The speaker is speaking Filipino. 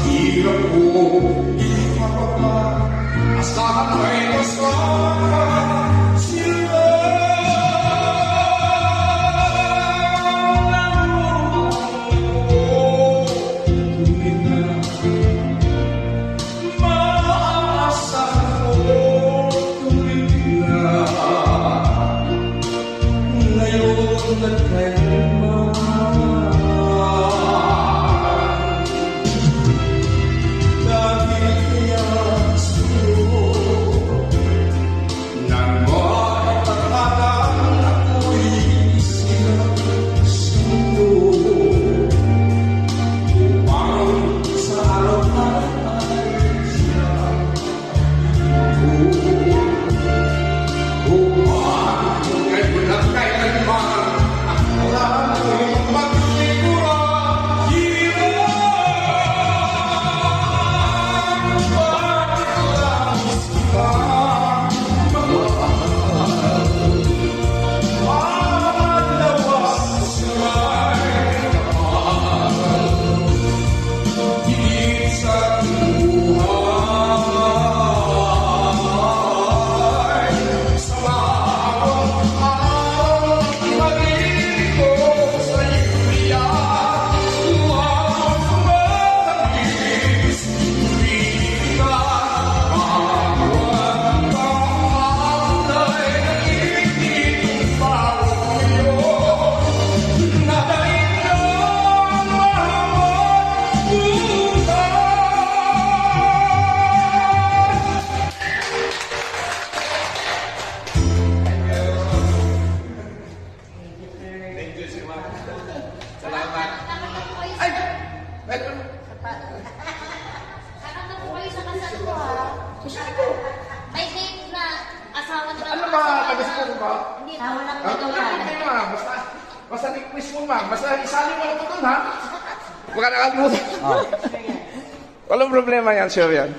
hirap ko ipababa, asahan may kasama sila. Tuwid na maaasahan ko, tuwid na ngayon at kailanman. Salamat. Ay! Sarap na po kayo sa kasal ko, ha? May date na asawa na Ano ba? Tagas mo ba? Hindi na, walang Hindi nagawa. mo basta request mo ma. Basta isali mo ako doon ha. Huwag ka nakalimutan. Walang problema yan, sure yan.